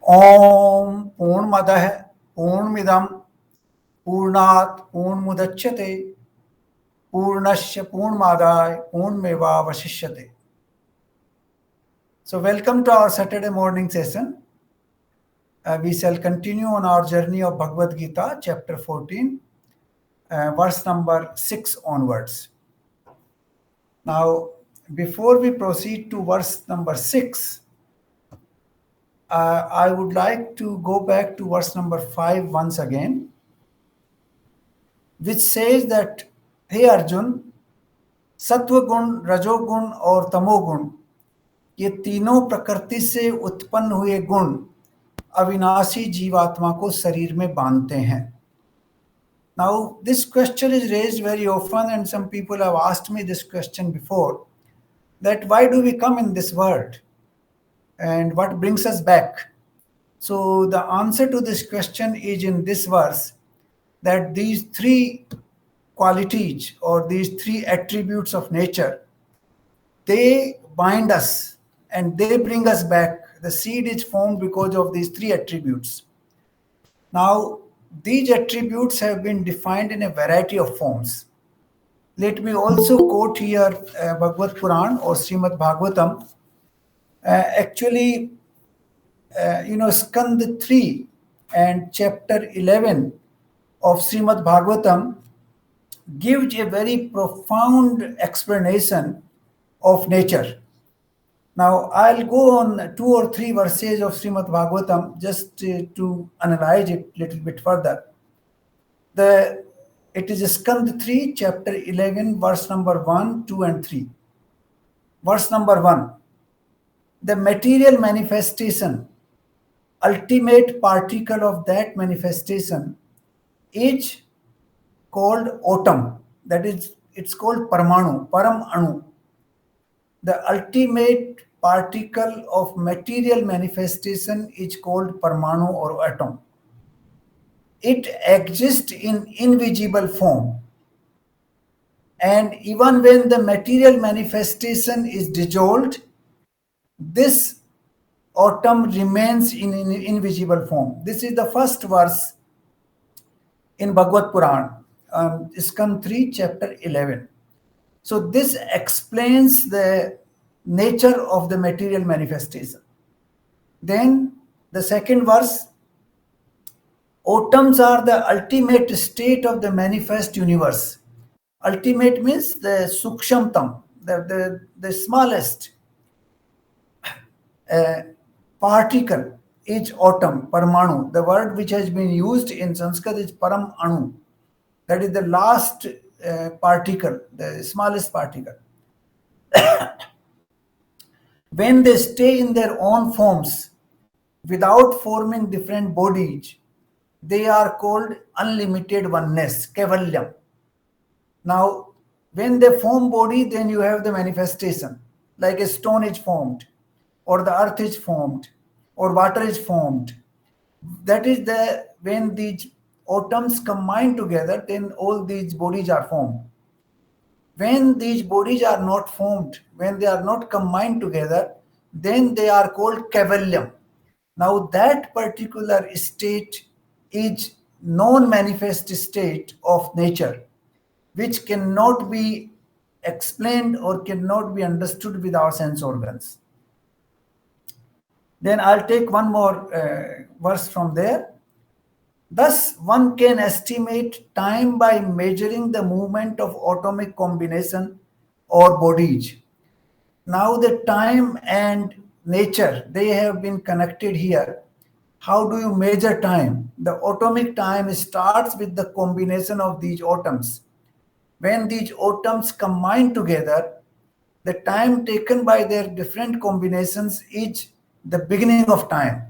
Om Purnamadah Purnamidam Purnat Purnamudachyate Purnasya Purnmadaya Purnmeva Vasishyate. So welcome to our Saturday morning session. We shall continue on our journey of Bhagavad Gita, chapter 14, verse number 6 onwards. Now, before we proceed to verse number 6, I would like to go back to verse number 5 once again, which says that, Hey Arjun, सत्व गुण, रजोगुण और तमोगुण ये तीनों प्रकृति से उत्पन्न हुए गुण अविनाशी जीवात्मा को शरीर में बांधते हैं. Now, this question is raised very often, and some people have asked me this question before, that why do we come in this world and what brings us back? So the answer to this question is in this verse, that these three qualities or these three attributes of nature, they bind us and they bring us back. The seed is formed because of these three attributes. Now, these attributes have been defined in a variety of forms. Let me also quote here Bhagavad Puran or Srimad Bhagavatam. Skand 3 and chapter 11 of Srimad Bhagavatam gives a very profound explanation of nature. Now, I'll go on 2 or 3 verses of Srimad Bhagavatam just to analyze it a little bit further. It is Skand 3, chapter 11, verse number 1, 2, and 3. Verse number 1. The material manifestation, ultimate particle of that manifestation, is called atom. That is, it's called Paramanu, Param Anu. The ultimate particle of material manifestation is called Paramanu or atom. It exists in invisible form. And even when the material manifestation is dissolved, this atom remains in invisible form. This is the first verse in Bhagavad Puran, Skand 3, chapter 11. So this explains the nature of the material manifestation. Then the second verse, atoms are the ultimate state of the manifest universe. Ultimate means the sukshamtam, the smallest particle is atom, Paramanu. The word which has been used in Sanskrit is Param Anu. That is the last particle, the smallest particle. When they stay in their own forms without forming different bodies, they are called unlimited oneness, Kaivalyam. Now, when they form body, then you have the manifestation, like a stone is formed, or the earth is formed, or water is formed. That is when these atoms combine together, then all these bodies are formed. When these bodies are not formed, when they are not combined together, then they are called Kaivalyam. Now that particular state is non-manifest state of nature, which cannot be explained or cannot be understood with our sense organs. Then I'll take one more verse from there. Thus, one can estimate time by measuring the movement of atomic combination or bodies. Now the time and nature, they have been connected here. How do you measure time? The atomic time starts with the combination of these atoms. When these atoms combine together, the time taken by their different combinations is the beginning of time,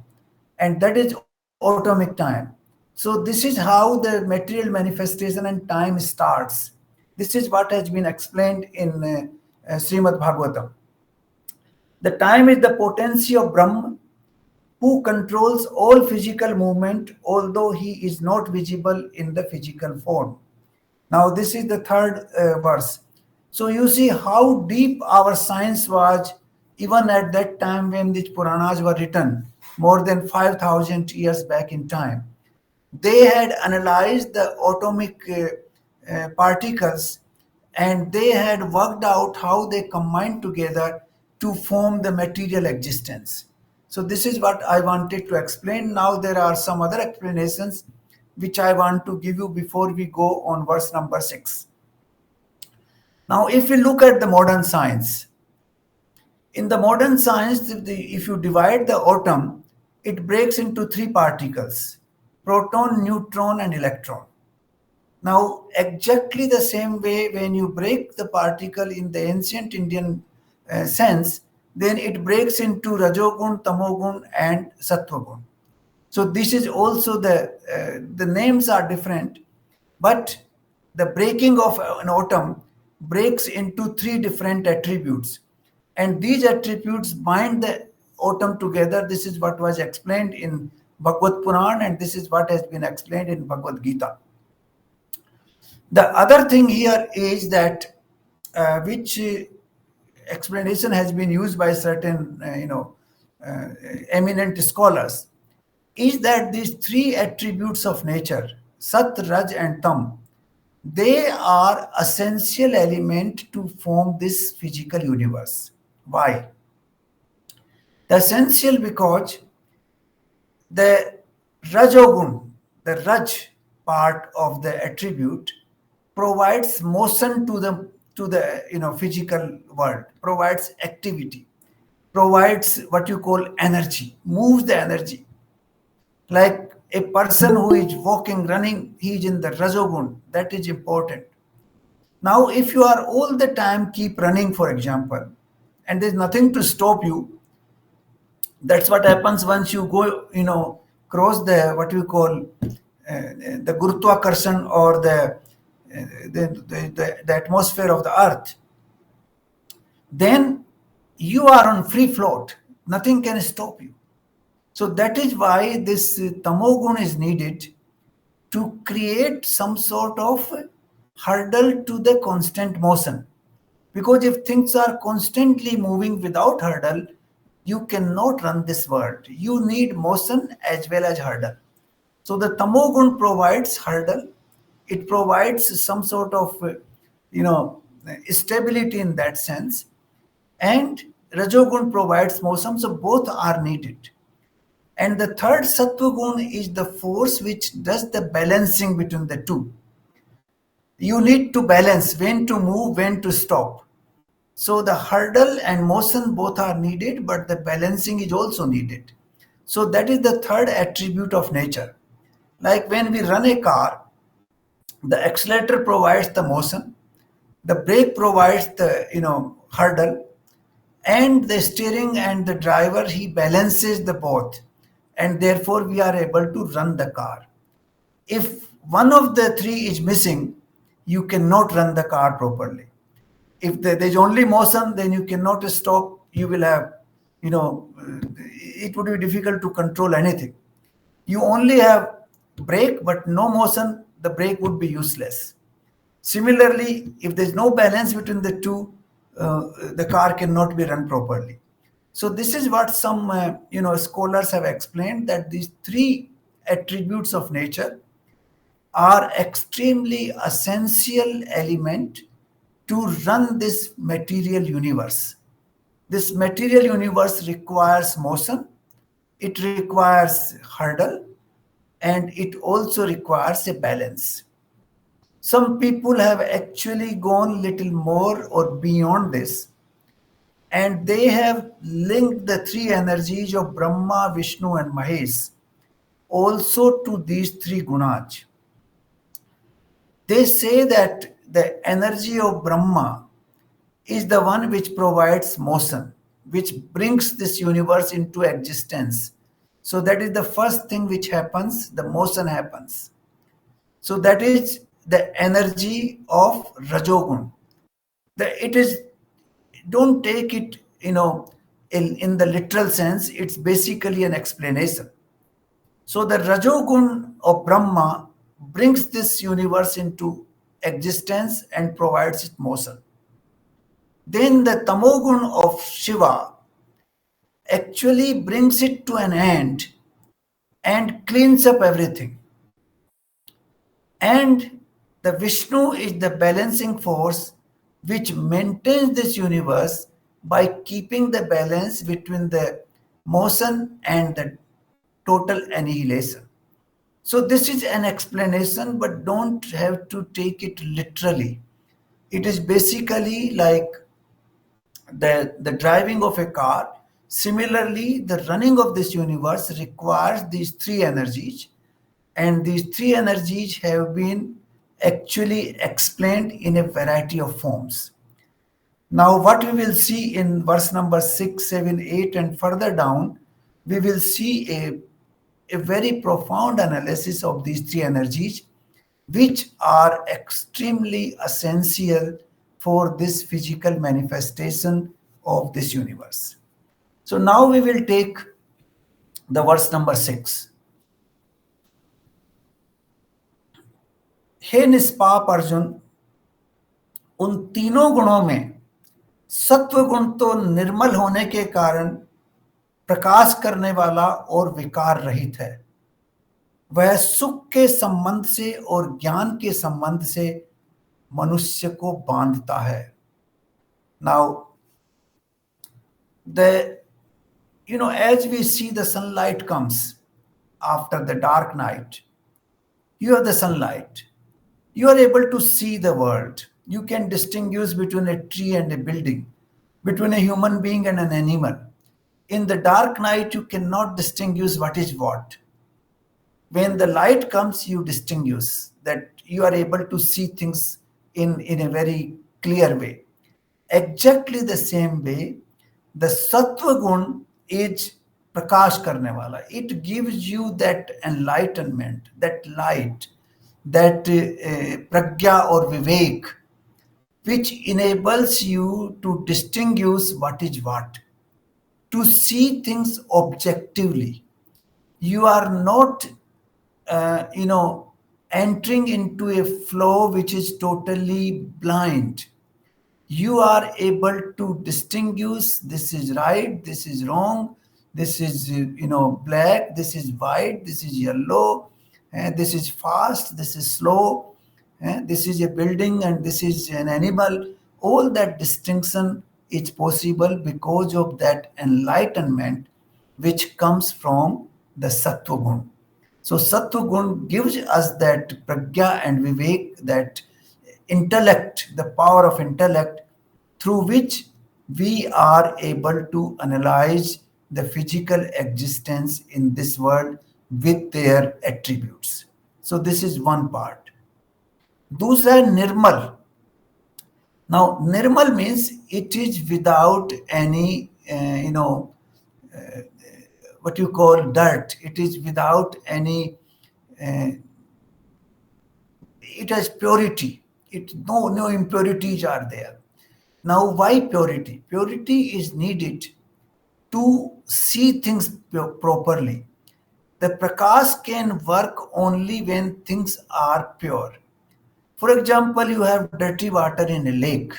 and that is atomic time. So this is how the material manifestation and time starts. This is what has been explained in Srimad Bhagavatam. The time is the potency of Brahma, who controls all physical movement, although he is not visible in the physical form. Now this is the third verse. So you see how deep our science was even at that time when these Puranas were written, more than 5,000 years back in time, they had analyzed the atomic particles, and they had worked out how they combine together to form the material existence. So this is what I wanted to explain. Now there are some other explanations which I want to give you before we go on verse number 6. Now if we look at the modern science, in the modern science, if you divide the atom, it breaks into three particles: proton, neutron, and electron. Now, exactly the same way, when you break the particle in the ancient Indian sense, then it breaks into Rajogun, Tamogun, and Sattvagun. So this is also the names are different, but the breaking of an atom breaks into three different attributes, and these attributes bind the atom together. This is what was explained in Bhagavad Puran, and this is what has been explained in Bhagavad Gita. The other thing here is that which explanation has been used by certain eminent scholars, is that these three attributes of nature, Sat, Raj, and Tam, they are essential element to form this physical universe. Why? The essential because the Rajogun, the Raj part of the attribute, provides motion to the physical world, provides activity, provides what you call energy, moves the energy. Like a person who is walking, running, he is in the Rajogun. That is important. Now, if you are all the time keep running, for example, and there's nothing to stop you, that's what happens once you go, cross the what we call the Gurutvakarsan, or the atmosphere of the earth. Then you are on free float. Nothing can stop you. So that is why this tamogun is needed to create some sort of hurdle to the constant motion. Because if things are constantly moving without hurdle, you cannot run this world. You need motion as well as hurdle. So the tamogun provides hurdle. It provides some sort of, stability in that sense. And rajogun provides motion. So both are needed. And the third sattvagun is the force which does the balancing between the two. You need to balance when to move, when to stop. So the hurdle and motion both are needed, but the balancing is also needed. So that is the third attribute of nature. Like when we run a car, the accelerator provides the motion, the brake provides the hurdle, and the steering and the driver, he balances the both, and therefore we are able to run the car. If one of the three is missing, you cannot run the car properly. If there is only motion, then you cannot stop. You will have, it would be difficult to control anything. You only have brake but no motion, the brake would be useless. Similarly, if there is no balance between the two, the car cannot be run properly. So this is what some scholars have explained, that these three attributes of nature are extremely essential element to run this material universe. This material universe requires motion, it requires hurdle, and it also requires a balance. Some people have actually gone little more or beyond this, and they have linked the three energies of Brahma, Vishnu, and Mahesh also to these three gunas. They say that the energy of Brahma is the one which provides motion, which brings this universe into existence. So that is the first thing which happens, the motion happens. So that is the energy of Rajogun. It is, don't take it, in the literal sense, it's basically an explanation. So the Rajogun of Brahma brings this universe into existence and provides it motion. Then the Tamogun of Shiva actually brings it to an end and cleans up everything. And the Vishnu is the balancing force which maintains this universe by keeping the balance between the motion and the total annihilation. So this is an explanation, but don't have to take it literally. It is basically like the driving of a car. Similarly, the running of this universe requires these three energies, and these three energies have been actually explained in a variety of forms. Now, what we will see in verse number 6, 7, 8, and further down, we will see a very profound analysis of these three energies, which are extremely essential for this physical manifestation of this universe. So, now we will take the verse number 6. हे निष्पाप अर्जुन, उन तीनों गुणों में सत्व गुण तो निर्मल होने के कारण प्रकाश करने वाला और विकार रहित है। वह सुख के संबंध से और ज्ञान के संबंध से मनुष्य को बांधता है। Now, as we see the sunlight comes after the dark night, you have the sunlight. You are able to see the world. You can distinguish between a tree and a building, between a human being and an animal. In the dark night, you cannot distinguish what is what. When the light comes, you distinguish that you are able to see things in a very clear way. Exactly the same way, the Sattva Gun is prakash karne wala. It gives you that enlightenment, that light, that pragya or vivek, which enables you to distinguish what is what, to see things objectively. You are not, entering into a flow which is totally blind. You are able to distinguish this is right, this is wrong, this is black, this is white, this is yellow, this is fast, this is slow, this is a building and this is an animal. All that distinction is possible because of that enlightenment which comes from the Sattva Gun. So Sattva Gun gives us that pragya and vivek, that intellect, the power of intellect, through which we are able to analyze the physical existence in this world with their attributes. So this is one part. Dusra, nirmal. Now, nirmal means it is without any, what you call dirt. It is without any, it has purity. No impurities are there. Now, why purity? Purity is needed to see things properly. The prakash can work only when things are pure. For example, you have dirty water in a lake.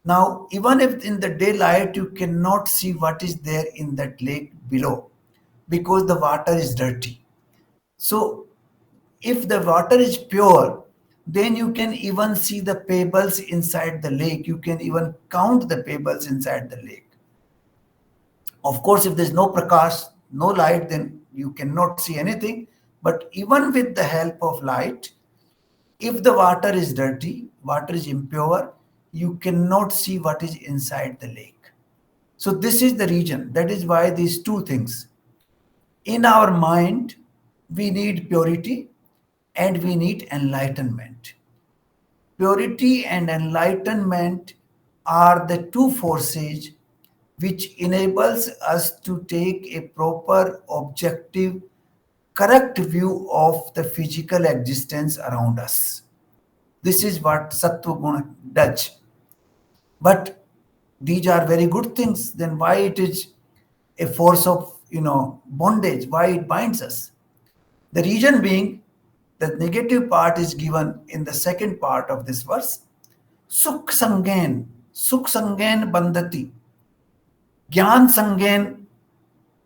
Now, even if in the daylight you cannot see what is there in that lake below because the water is dirty. So, if the water is pure, then you can even see the pebbles inside the lake. You can even count the pebbles inside the lake. Of course, if there's no prakash, no light, then you cannot see anything. But even with the help of light, if the water is dirty, water is impure, you cannot see what is inside the lake. So this is the reason. That is why these two things. In our mind, we need purity and we need enlightenment. Purity and enlightenment are the two forces which enables us to take a proper, objective, correct view of the physical existence around us. This is what Sattva Guna does. But these are very good things. Then why it is a force of bondage? Why it binds us? The reason being, the negative part is given in the second part of this verse. Sukh sangen bandhati, Gyan sangen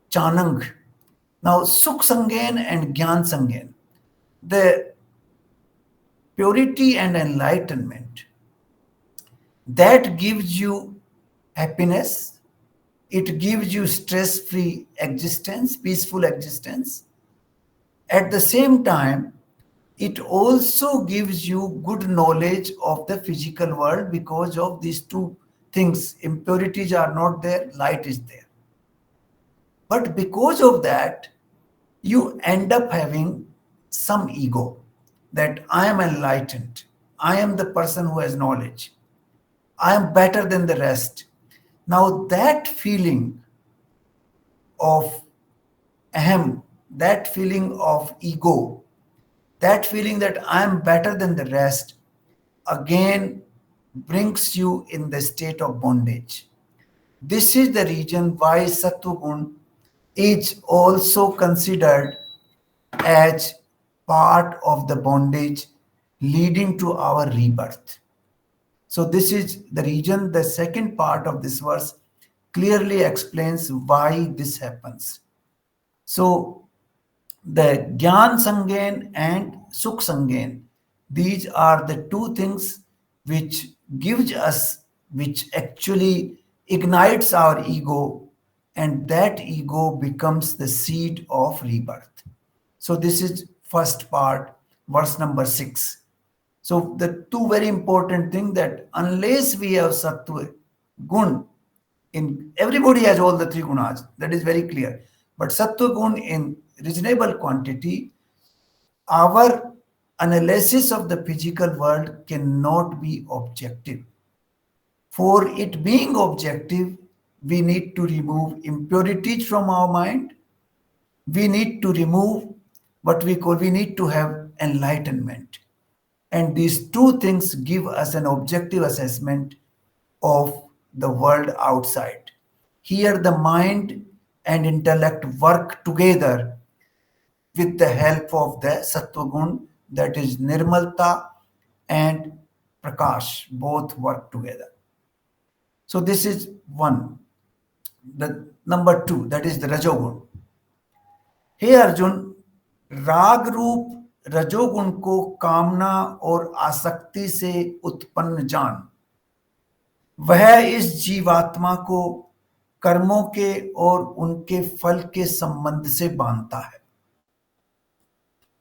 Chanang. Now, Sukh Sangen and Gyan Sangen, the purity and enlightenment, that gives you happiness, it gives you stress free existence, peaceful existence. At the same time, it also gives you good knowledge of the physical world because of these two things. Impurities are not there, light is there. But because of that, you end up having some ego that I am enlightened. I am the person who has knowledge. I am better than the rest. Now, that feeling of ahem, that feeling of ego, that feeling that I am better than the rest, again brings you in the state of bondage. This is the reason why Sattvagun is also considered as part of the bondage leading to our rebirth. So, this is the reason the second part of this verse clearly explains why this happens. So, the Gyan Sangen and Sukh Sangen, these are the two things which gives us, which actually ignites our ego, and that ego becomes the seed of rebirth. So this is first part, verse number 6. So the two very important thing, that unless we have sattva gun, in everybody has all the three gunas, that is very clear. But sattva gun in reasonable quantity, our analysis of the physical world cannot be objective. For it being objective, we need to remove impurities from our mind. We need to remove what we need to have enlightenment. And these two things give us an objective assessment of the world outside. Here, the mind and intellect work together with the help of the Sattva gun, that is Nirmalta and Prakash, both work together. So, this is one. The number two, that is the Rajogun. हे अर्जुन, राग रूप रजोगुण को कामना और आसक्ति से उत्पन्न जान, वह इस जीवात्मा को कर्मों के और उनके फल के संबंध से बांधता है.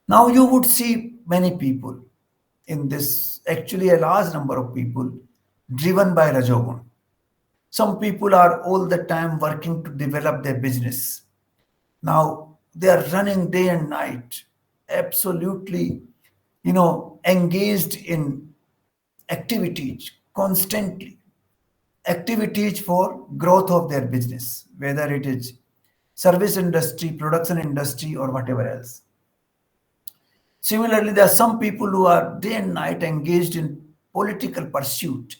Now you would see many people in this, actually a large number of people driven by Rajogun. Some people are all the time working to develop their business. Now they are running day and night, absolutely, engaged in activities constantly, activities for growth of their business, whether it is service industry, production industry, or whatever else. Similarly, there are some people who are day and night engaged in political pursuit.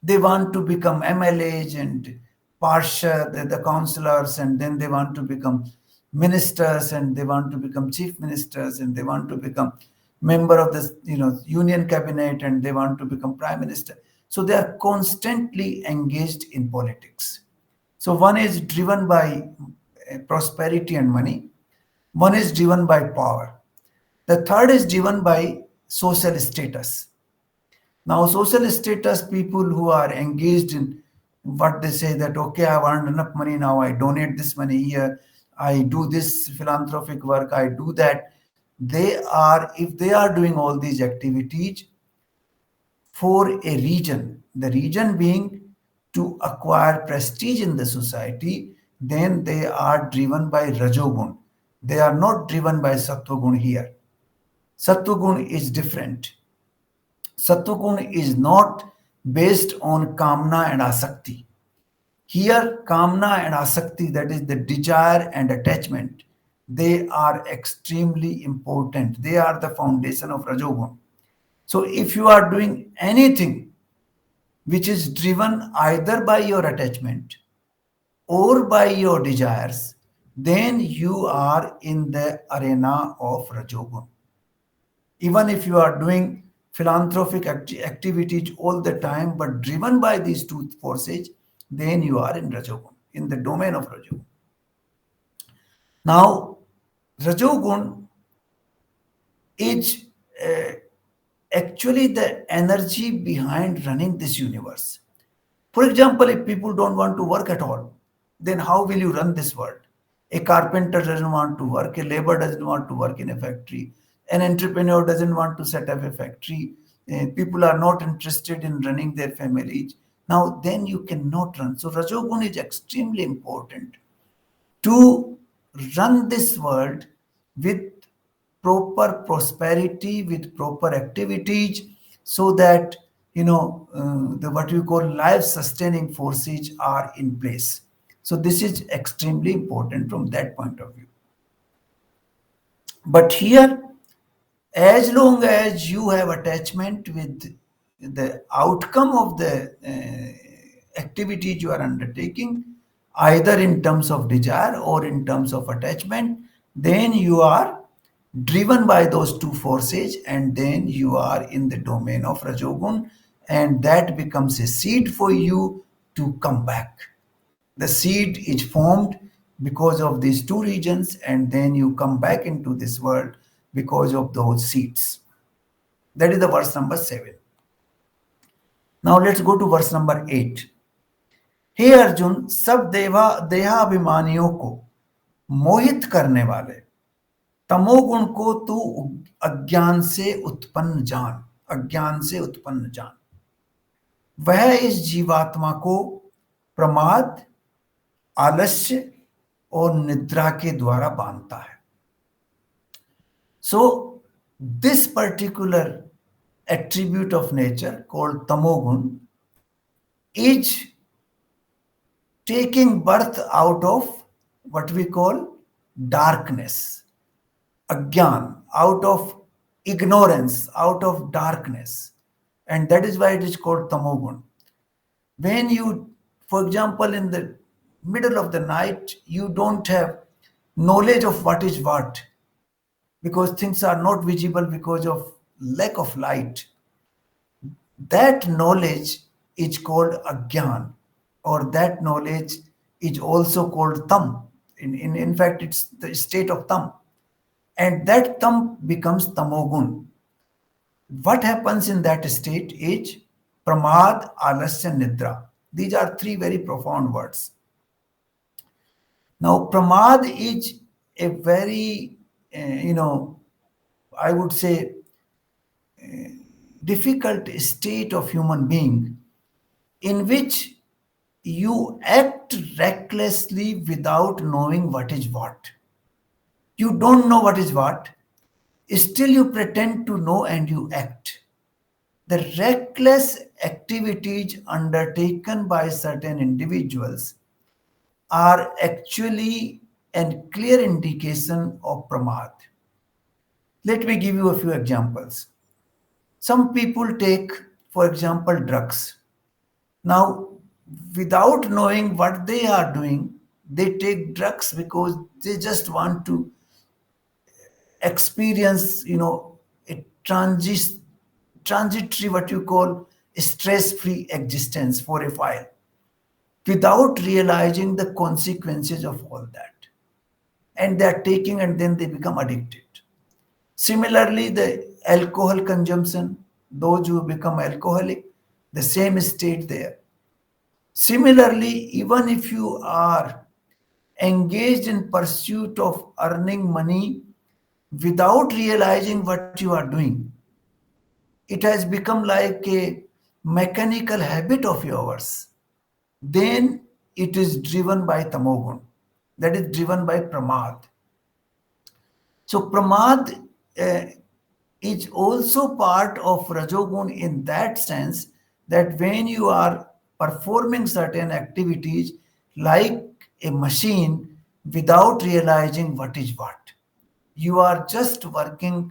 They want to become MLAs and Parshad, the councillors, and then they want to become ministers, and they want to become chief ministers, and they want to become member of the union cabinet, and they want to become prime minister. So they are constantly engaged in politics. So one is driven by prosperity and money. One is driven by power. The third is driven by social status. Now, social status, people who are engaged in what they say that, okay, I've earned enough money now, I donate this money here, I do this philanthropic work, I do that. If they are doing all these activities for a reason, the reason being to acquire prestige in the society, then they are driven by Rajogun. They are not driven by Sattvagun here. Sattvagun is different. Sattvagun is not based on Kamna and Asakti. Here, Kamna and Asakti, that is the desire and attachment, they are extremely important. They are the foundation of Rajogun. So, if you are doing anything which is driven either by your attachment or by your desires, then you are in the arena of Rajogun. Even if you are doing philanthropic activities all the time, but driven by these two forces, then you are in Rajogun, in the domain of Rajogun. Now, Rajogun is uh, actually the energy behind running this universe. For example, if people don't want to work at all, then how will you run this world? A carpenter doesn't want to work, a laborer doesn't want to work in a factory, an entrepreneur doesn't want to set up a factory, people are not interested in running their families. Now, then you cannot run. So, Rajogun is extremely important to run this world with proper prosperity, with proper activities, so that the what we call life sustaining forces are in place. So this is extremely important from that point of view. But here, as long as you have attachment with the outcome of the activities you are undertaking, either in terms of desire or in terms of attachment, then you are driven by those two forces, and then you are in the domain of Rajogun, and that becomes a seed for you to come back. The seed is formed because of these two regions, and then you come back into this world because of those seeds. That is the verse number 7. Now let's go to verse number 8. हे अर्जुन, सब देहाभिमानियों को मोहित करने वाले तमोगुण को तू अज्ञान से उत्पन्न जान। वह इस जीवात्मा को प्रमाद, आलस्य और निद्रा के द्वारा बांधता है। So, this particular attribute of nature called tamogun is taking birth out of what we call darkness, agyan, out of ignorance, out of darkness. And that is why it is called tamogun. When you, for example, in the middle of the night, you don't have knowledge of what is what, because things are not visible because of lack of light. That knowledge is called agyan, or that knowledge is also called tam. In fact, it's the state of tam. And that tam becomes tamogun. What happens in that state is pramad, alasya, nidra. These are three very profound words. Now, pramad is a very, I would say, difficult state of human being in which you act recklessly without knowing what is what. You don't know what is what, still you pretend to know and you act. The reckless activities undertaken by certain individuals are actually a clear indication of pramad. Let me give you a few examples. Some people take, for example, drugs. Now, without knowing what they are doing, they take drugs because they just want to experience, a transitory, what you call, stress-free existence for a while, without realizing the consequences of all that. And they are taking, and then they become addicted. Similarly, the alcohol consumption, those who become alcoholic, the same state there. Similarly, even if you are engaged in pursuit of earning money without realizing what you are doing, it has become like a mechanical habit of yours, then it is driven by tamogun, that is driven by pramad. So pramad is also part of rajogun in that sense, that when you are performing certain activities like a machine without realizing what is what, you are just working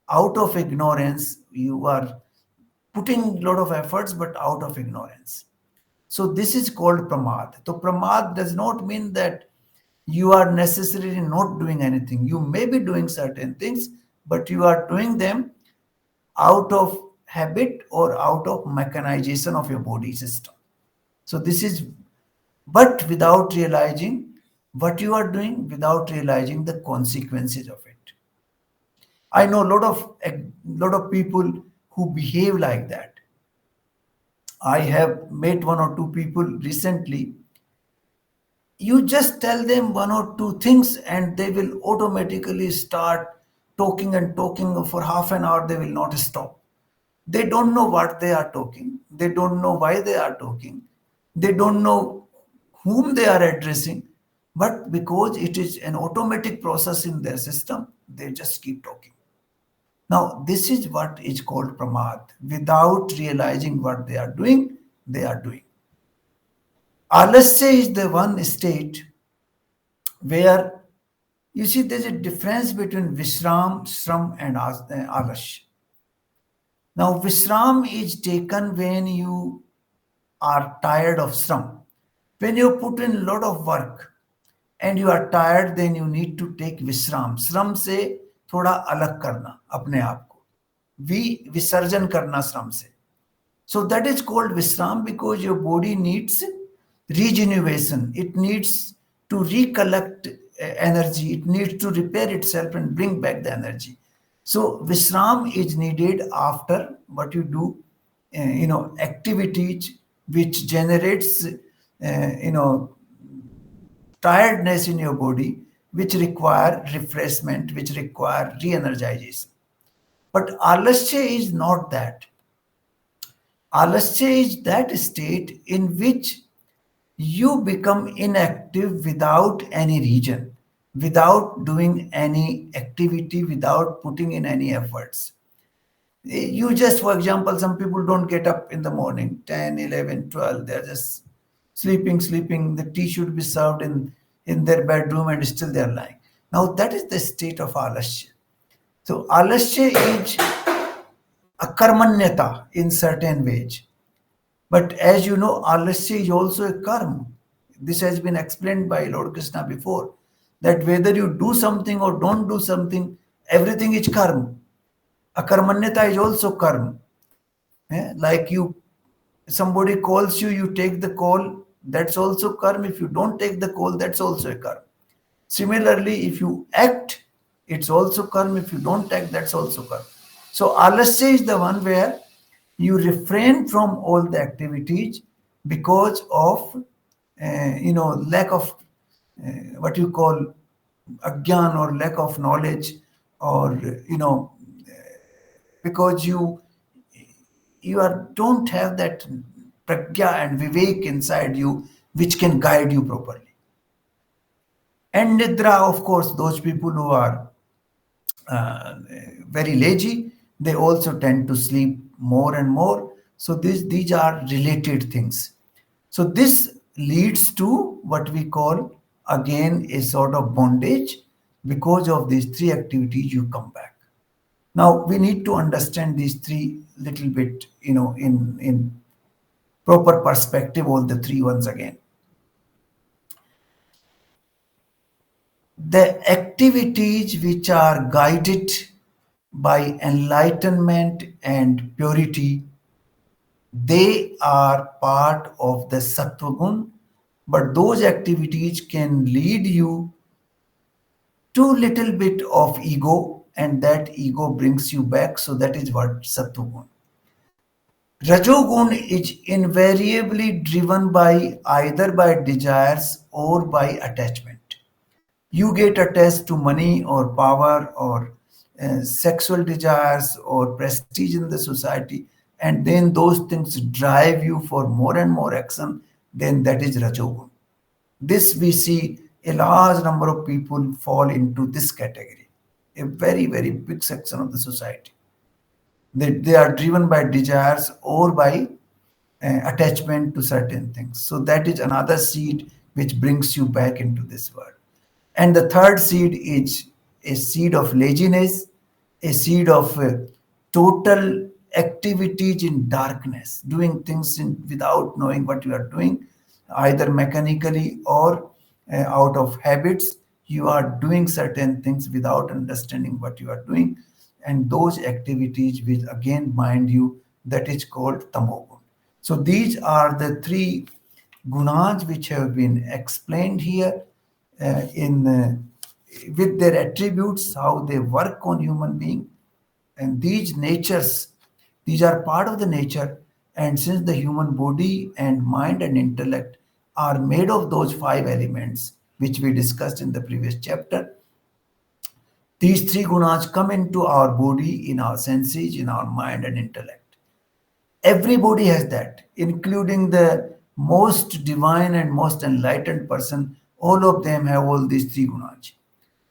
out of ignorance, you are putting a lot of efforts but out of ignorance. So this is called pramad. So pramad does not mean that you are necessarily not doing anything. You may be doing certain things, but you are doing them out of habit or out of mechanization of your body system. So this is, but without realizing what you are doing without realizing the consequences of it. I know a lot of people who behave like that. I have met one or two people recently. You just tell them one or two things and they will automatically start talking and talking for half an hour. They will not stop. They don't know what they are talking. They don't know why they are talking. They don't know whom they are addressing. But because it is an automatic process in their system, they just keep talking. Now, this is what is called pramad. Without realizing what they are doing, they are doing. Alasya is the one state where you see there's a difference between Visram, Shram, and Alasya. Now, Visram is taken when you are tired of Shram. When you put in a lot of work and you are tired, then you need to take Visram. Shram से थोड़ा अलग करना अपने आप को. विसर्जन करना श्रम से. So that is called Visram because your body needs regeneration. It needs to recollect energy. It needs to repair itself and bring back the energy. So Visram is needed after what you do, activities which generates, tiredness in your body, which require refreshment, which require re-energization. But alasya is not that. Alasya is that state in which you become inactive without any reason, without doing any activity, without putting in any efforts. You just, for example, some people don't get up in the morning, 10, 11, 12, they're just sleeping. The tea should be served in their bedroom and still they're lying. Now, that is the state of alasya. So, alasya is akarmanyata in certain ways. But as you know, alasya is also a karma. This has been explained by Lord Krishna before, that whether you do something or don't do something, everything is karma. Akarmanyata is also karma. Like somebody calls you, you take the call, that's also karma. If you don't take the call, that's also a karma. Similarly, if you act, it's also karma. If you don't act, that's also karma. So alasya is the one where you refrain from all the activities because of lack of what you call agyan, or lack of knowledge, or because you don't have that pragya and vivek inside you which can guide you properly. And nidra, of course, those people who are uh, very lazy, they also tend to sleep more and more. So these are related things. So this leads to what we call again a sort of bondage. Because of these three activities, you come back. Now we need to understand these three little bit, in proper perspective, all the three once again. The activities which are guided by enlightenment and purity, they are part of the Sattva gun, but those activities can lead you to little bit of ego, and that ego brings you back. So that is what Sattva gun. Rajogun is invariably driven by either by desires or by attachment. You get attached to money or power or sexual desires or prestige in the society, and then those things drive you for more and more action. Then that is rajogun. This we see a large number of people fall into this category, a very very big section of the society. They are driven by desires or by attachment to certain things. So that is another seed which brings you back into this world. And the third seed is a seed of laziness, a seed of total activities in darkness, doing things without knowing what you are doing, either mechanically or out of habits. You are doing certain things without understanding what you are doing. And those activities which again mind you, that is called tamogun. So these are the three gunas which have been explained here. in with their attributes, how they work on human being, and these natures, these are part of the nature. And since the human body and mind and intellect are made of those five elements which we discussed in the previous chapter, these three gunas come into our body, in our senses, in our mind and intellect. Everybody has that, including the most divine and most enlightened person. All of them have all these three gunas.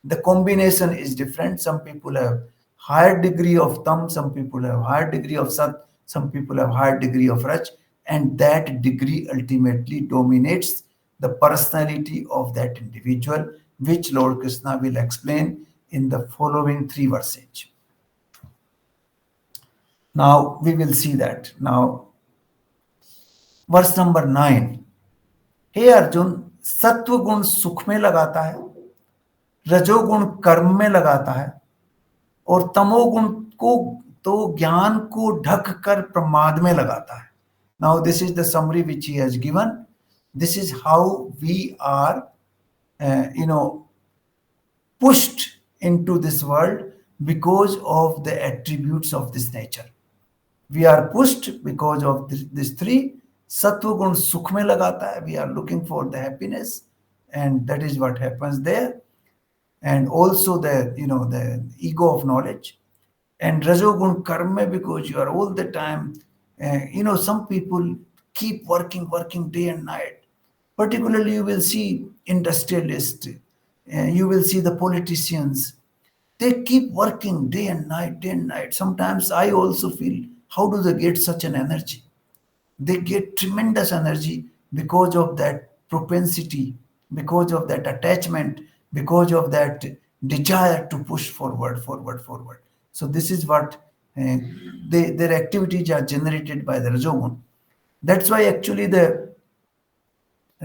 The combination is different. Some people have higher degree of tam, some people have higher degree of sat, some people have higher degree of raj, and that degree ultimately dominates the personality of that individual, which Lord Krishna will explain in the following three verses. Now we will see that. Now, verse number 9. हे अर्जुन, सत्व गुण सुख में लगाता है, रजोगुण कर्म में लगाता है, और तमोगुण को तो ज्ञान को ढक कर प्रमाद में लगाता है. Now this is the summary which he has given. This is how we are, pushed into this world because of the attributes of this nature. We are pushed because of this three. Sattva gun sukh mein lagata hai. We are looking for the happiness, and that is what happens there. And also the ego of knowledge. And rajogun karma, because you are all the time, some people keep working day and night. Particularly, you will see industrialists, you will see the politicians. They keep working day and night, day and night. Sometimes I also feel, how do they get such an energy? They get tremendous energy because of that propensity, because of that attachment, because of that desire to push forward. So this is what their activities are generated by the rajogun. That's why actually the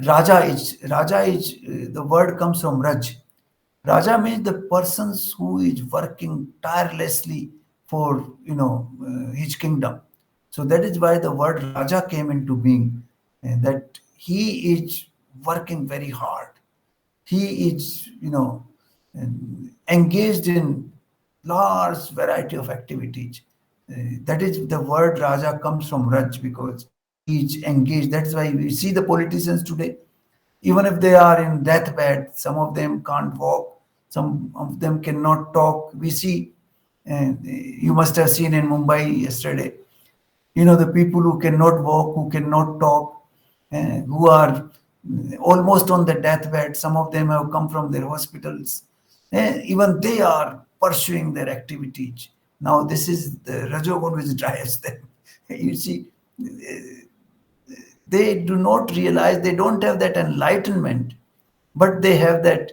Raja is the word comes from Raj. Raja means the persons who is working tirelessly for his kingdom. So that is why the word Raja came into being. That he is working very hard. He is engaged in large variety of activities. That is the word Raja comes from Raj, because he is engaged. That's why we see the politicians today, even if they are in deathbed, some of them can't walk, some of them cannot talk. We see, you must have seen in Mumbai yesterday, the people who cannot walk, who cannot talk, who are almost on the deathbed. Some of them have come from their hospitals. Even they are pursuing their activities. Now, this is the Rajogun which drives them. You see, they do not realize, they don't have that enlightenment, but they have that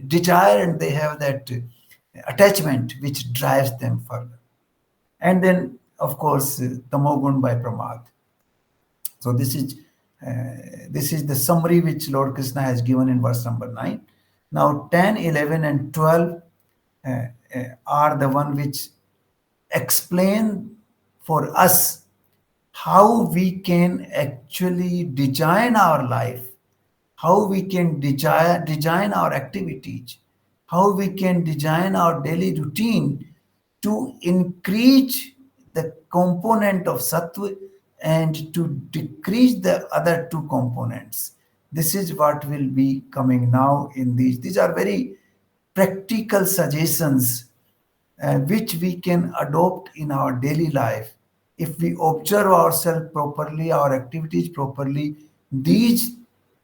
desire, and they have that attachment which drives them further. And then, of course, tamogun by pramad. So this is the summary which Lord Krishna has given in verse number 9. Now 10, 11 and 12 are the one which explain for us how we can actually design our life, how we can design our activities, how we can design our daily routine to increase the component of sattva and to decrease the other two components. This is what will be coming now in these. These are very practical suggestions which we can adopt in our daily life. If we observe ourselves properly, our activities properly, these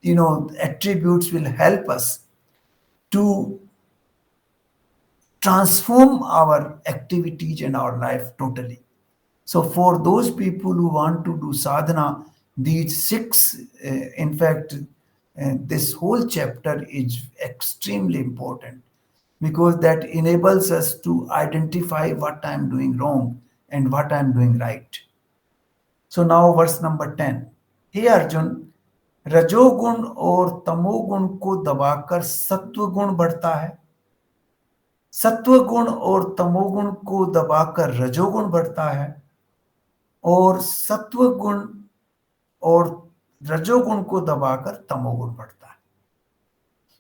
attributes will help us to transform our activities and our life totally. So for those people who want to do sadhana, these six, in fact, this whole chapter is extremely important, because that enables us to identify what I'm doing wrong and what I'm doing right. So now verse number 10. हे अर्जुन, रजोगुण और तमोगुण को दबाकर सत्व गुण बढ़ता है, सत्व गुण और तमोगुण को दबाकर रजोगुण बढ़ता है, और सत्व गुण और रजोगुण को दबाकर तमोगुण बढ़ता है.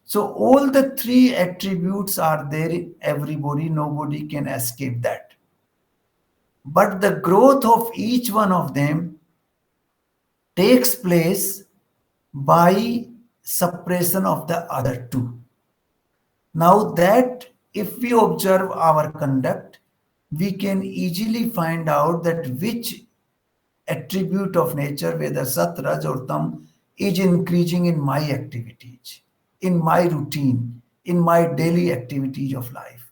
So all the three attributes are there in everybody, nobody can escape that. But the growth of each one of them takes place by suppression of the other two. Now that if we observe our conduct, we can easily find out that which attribute of nature, whether Sat, Raj or Tam, is increasing in my activities, in my routine, in my daily activities of life.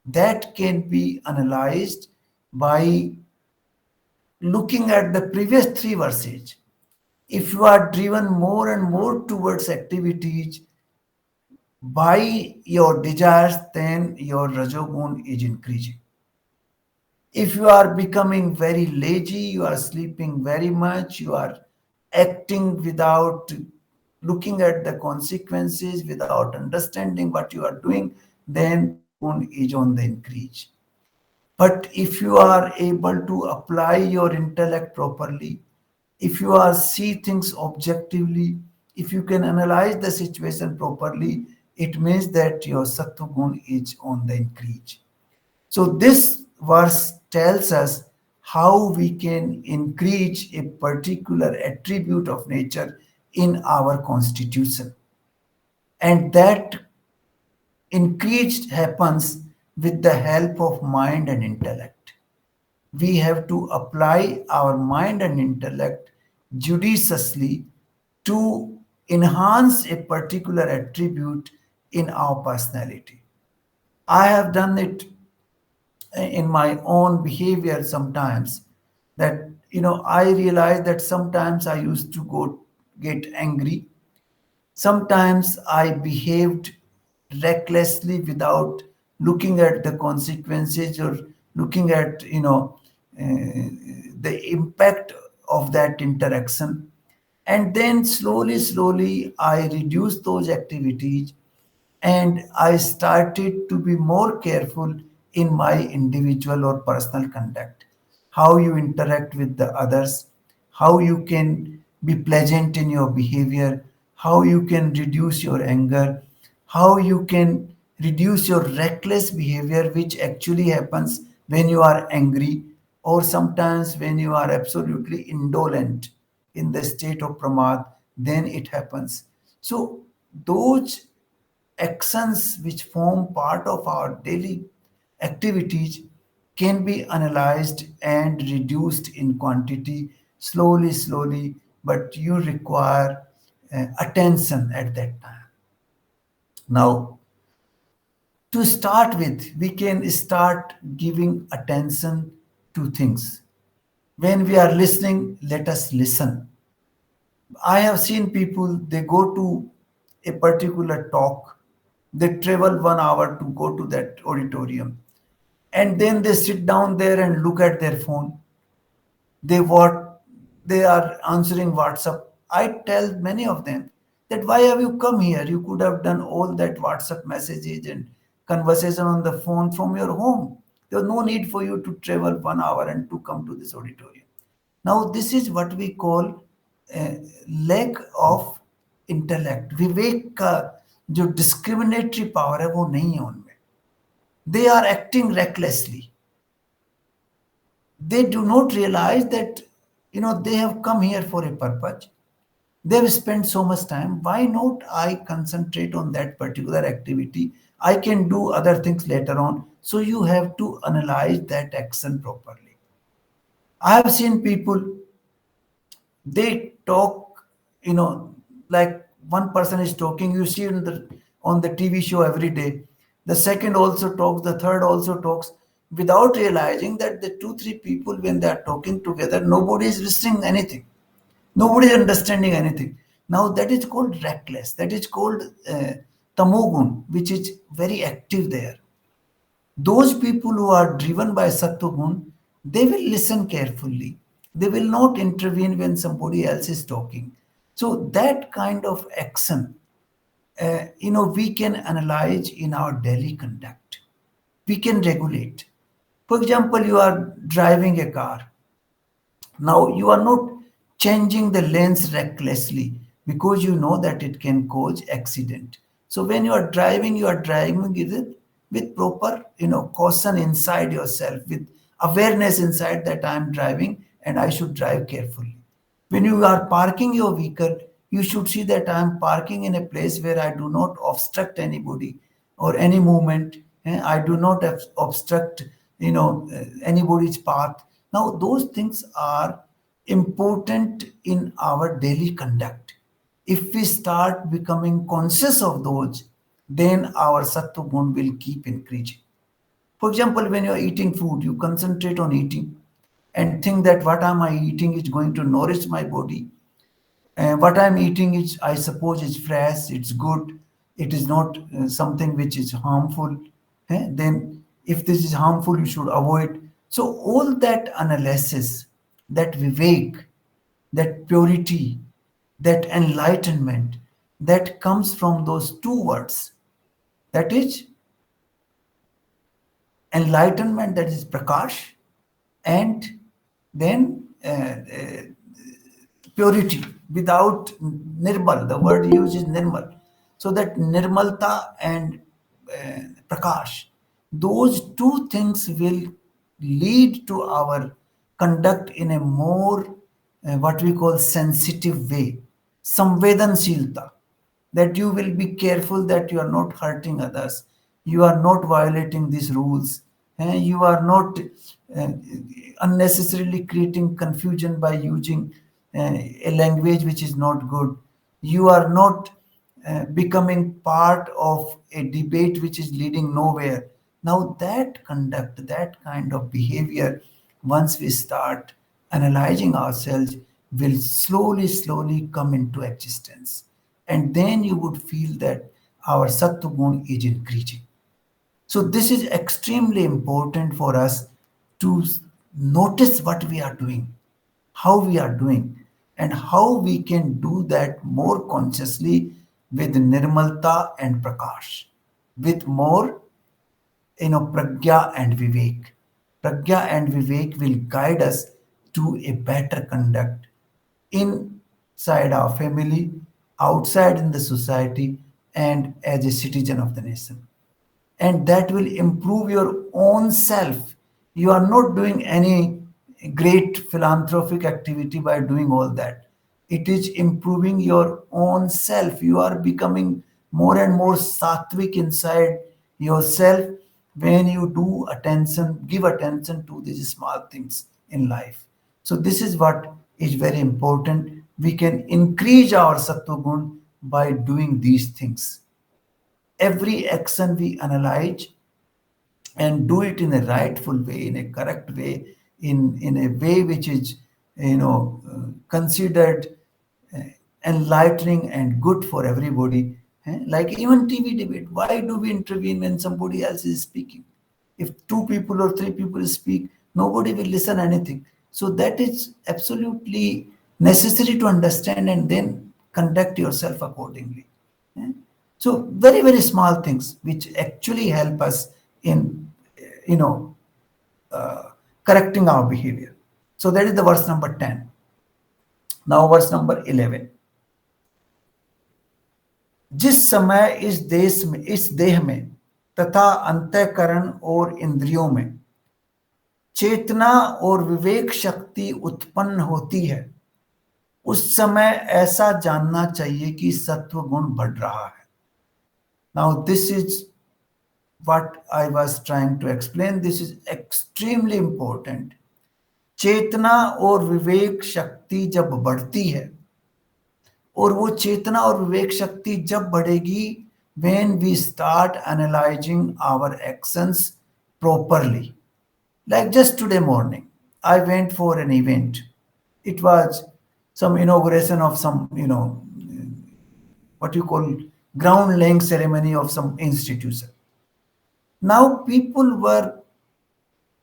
That can be analyzed by looking at the previous three verses. If you are driven more and more towards activities by your desires, then your rajogun is increasing. If you are becoming very lazy, you are sleeping very much, you are acting without looking at the consequences, without understanding what you are doing, then rajogun is on the increase. But if you are able to apply your intellect properly, if you are see things objectively, if you can analyze the situation properly, it means that your sattva gun is on the increase. So this verse tells us how we can increase a particular attribute of nature in our constitution. And that increase happens with the help of mind and intellect. We have to apply our mind and intellect judiciously to enhance a particular attribute in our personality. I have done it in my own behavior sometimes, that I realize that sometimes I used to go get angry. Sometimes I behaved recklessly without looking at the consequences or looking at the impact of that interaction. And then slowly I reduced those activities, and I started to be more careful in my individual or personal conduct. How you interact with the others, how you can be pleasant in your behavior, how you can reduce your anger, how you can reduce your reckless behavior, which actually happens when you are angry, or sometimes when you are absolutely indolent in the state of pramad, then it happens. So, those actions which form part of our daily activities can be analyzed and reduced in quantity slowly, but you require attention at that time. Now, to start with, we can start giving attention to things. When we are listening, let us listen. I have seen people, they go to a particular talk, they travel 1 hour to go to that auditorium, and then they sit down there and look at their phone. What they are answering WhatsApp. I tell many of them that why have you come here? You could have done all that WhatsApp messages and conversation on the phone from your home. There's no need for you to travel 1 hour and to come to this auditorium. Now, this is what we call lack of intellect. विवेक का जो discriminatory power है वो नहीं है उनमें. They are acting recklessly. They do not realize that they have come here for a purpose. They have spent so much time. Why not I concentrate on that particular activity? I can do other things later on. So you have to analyze that action properly. I have seen people, they talk, like one person is talking, you see on the TV show every day. The second also talks, the third also talks, without realizing that the two, three people, when they are talking together, nobody is listening anything. Nobody is understanding anything. Now that is called reckless. That is called tamogun, which is very active there. Those people who are driven by sattvagun, they will listen carefully. They will not intervene when somebody else is talking. So that kind of action, we can analyze in our daily conduct. We can regulate. For example, you are driving a car. Now you are not changing the lanes recklessly because you know that it can cause accident. So when you are driving with proper, caution inside yourself, with awareness inside that I am driving and I should drive carefully. When you are parking your vehicle, you should see that I am parking in a place where I do not obstruct anybody or any movement. I do not obstruct, anybody's path. Now, those things are important in our daily conduct. If we start becoming conscious of those, then our sattva gun will keep increasing. For example, when you are eating food, you concentrate on eating and think that what am I eating is going to nourish my body. And what I'm eating is, I suppose, is fresh, it's good, it is not something which is harmful. Then, if this is harmful, you should avoid. So, all that analysis, that vivek, that purity, that enlightenment, that comes from those two words, that is enlightenment, that is prakash, and then purity without nirmal. The word used is nirmal. So that nirmalta and prakash, those two things will lead to our conduct in a more what we call sensitive way, samvedanshilta, that you will be careful that you are not hurting others, you are not violating these rules, you are not uh, unnecessarily creating confusion by using a language which is not good, you are not becoming part of a debate which is leading nowhere. Now, that conduct, that kind of behavior, once we start analyzing ourselves, will slowly, slowly come into existence. And then you would feel that our sattva gun is increasing. So, this is extremely important for us to notice what we are doing, how we are doing, and how we can do that more consciously with nirmalta and prakash, with more, pragya and vivek. Pragya and vivek will guide us to a better conduct inside our family, outside in the society, and as a citizen of the nation. And that will improve your own self. You are not doing any great philanthropic activity by doing all that. It is improving your own self. You are becoming more and more sattvic inside yourself when you give attention to these small things in life. So, this is what is very important. We can increase our sattva gun by doing these things. Every action we analyze and do it in a rightful way, in a correct way, in a way which is, considered uh, enlightening and good for everybody. Like even TV debate, why do we intervene when somebody else is speaking? If two people or three people speak, nobody will listen anything. So that is absolutely necessary to understand and then conduct yourself accordingly. Eh? So very, very small things which actually help us in, you know, correcting our behavior. So that is the verse number 10. Now verse number 11. जिस समय इस देह में तथा अंतःकरण और इंद्रियों में चेतना और विवेक शक्ति उत्पन्न होती है, उस समय ऐसा जानना चाहिए कि सत्व गुण बढ़ रहा है. Now this is what I was trying to explain. This is extremely important. चेतना और विवेक शक्ति जब बढ़ती है, और वो चेतना और विवेक शक्ति जब बढ़ेगी when we start analyzing our actions properly. Like just today morning, I went for an event. It was some inauguration of some, what you call ground laying ceremony of some institution. Now people were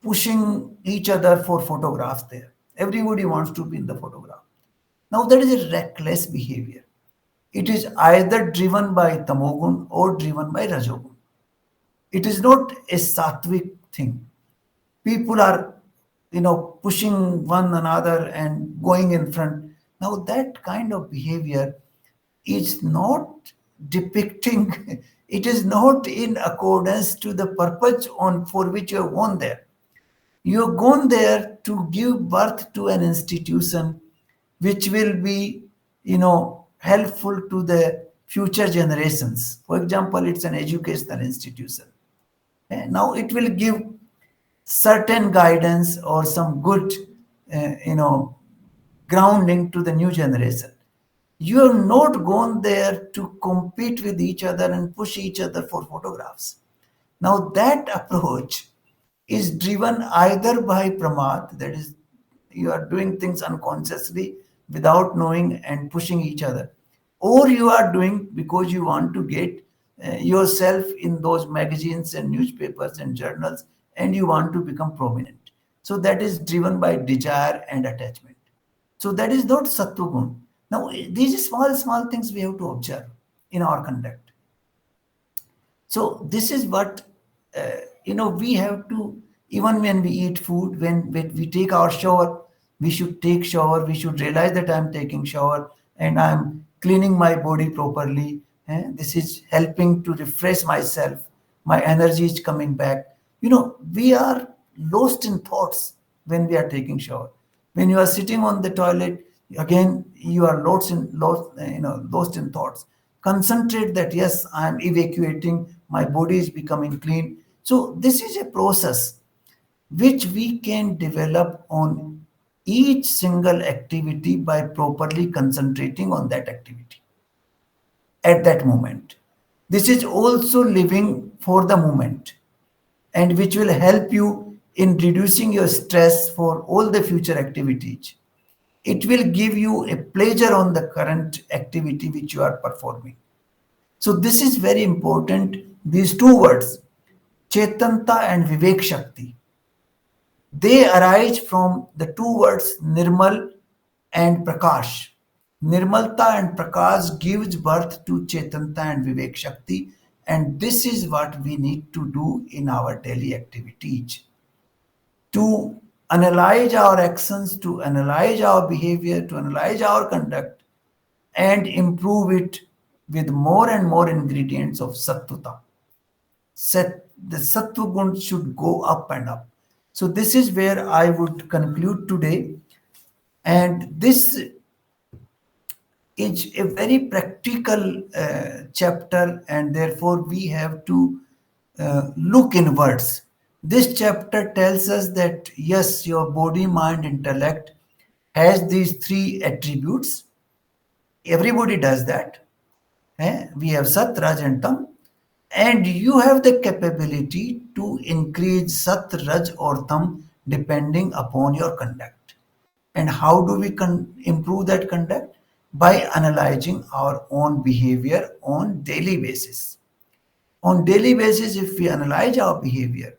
pushing each other for photographs there. Everybody wants to be in the photograph. Now that is a reckless behavior. It is either driven by tamogun or driven by rajogun. It is not a sattvic thing. People are, pushing one another and going in front. Now that kind of behavior is not depicting, it is not in accordance to the purpose on for which you have gone there. You have gone there to give birth to an institution which will be, helpful to the future generations. For example, it's an educational institution. Now it will give certain guidance or some good, grounding to the new generation. You have not gone there to compete with each other and push each other for photographs. Now, that approach is driven either by pramad, that is, you are doing things unconsciously without knowing and pushing each other, or you are doing because you want to get yourself in those magazines and newspapers and journals and you want to become prominent. So, that is driven by desire and attachment. So that is not sattva gun. Now these small things we have to observe in our conduct. So this is what we have to, even when we eat food, when we take our shower, we should take shower. We should realize that I'm taking shower and I'm cleaning my body properly. This is helping to refresh myself. My energy is coming back. We are lost in thoughts when we are taking shower. When you are sitting on the toilet, again you are lost in thoughts. Concentrate that yes, I am evacuating. My body is becoming clean. So this is a process which we can develop on each single activity by properly concentrating on that activity at that moment. This is also living for the moment, and which will help you in reducing your stress for all the future activities. It will give you a pleasure on the current activity which you are performing. So this is very important. These two words, Chetanta and Vivek Shakti, they arise from the two words Nirmal and Prakash. Nirmalta and Prakash gives birth to Chetanta and Vivek Shakti, and this is what we need to do in our daily activities. To analyze our actions, to analyze our behavior, to analyze our conduct, and improve it with more and more ingredients of Sattva. The Sattva gun should go up and up. So this is where I would conclude today. And this is a very practical chapter, and therefore we have to look inwards. This chapter tells us that yes, your body, mind, intellect has these three attributes. Everybody does that. We have Sat, Raj, and Tam, and you have the capability to increase Sat, Raj, or Tam depending upon your conduct. And how do we improve that conduct? By analyzing our own behavior on daily basis. On daily basis, if we analyze our behavior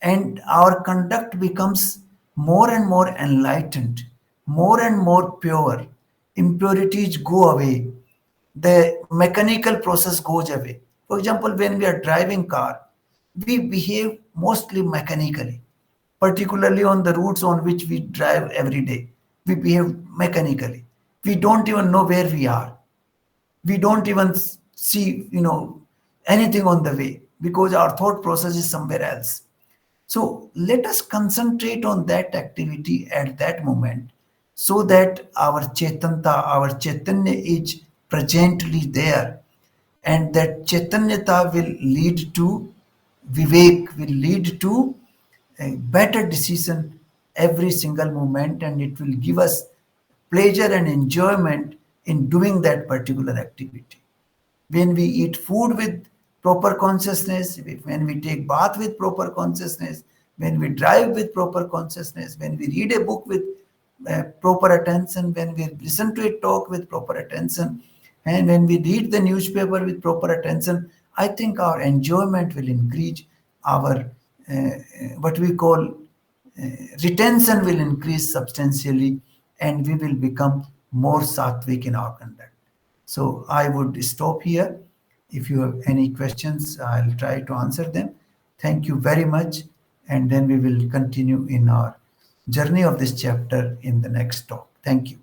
and our conduct becomes more and more enlightened, more and more pure, impurities go away, the mechanical process goes away. For example, when we are driving car, we behave mostly mechanically, particularly on the routes on which we drive every day. We behave mechanically. We don't even know where we are. We don't even see, anything on the way because our thought process is somewhere else. So let us concentrate on that activity at that moment so that our Chetanta, our Chaitanya is presently there, and that Chaitanyata will lead to Vivek, will lead to a better decision every single moment, and it will give us pleasure and enjoyment in doing that particular activity. When we eat food with proper consciousness, when we take bath with proper consciousness, when we drive with proper consciousness, when we read a book with proper attention, when we listen to a talk with proper attention, and when we read the newspaper with proper attention, I think our enjoyment will increase, our what we call retention will increase substantially, and we will become more sattvic in our conduct. So I would stop here. If you have any questions, I'll try to answer them. Thank you very much. And then we will continue in our journey of this chapter in the next talk. Thank you.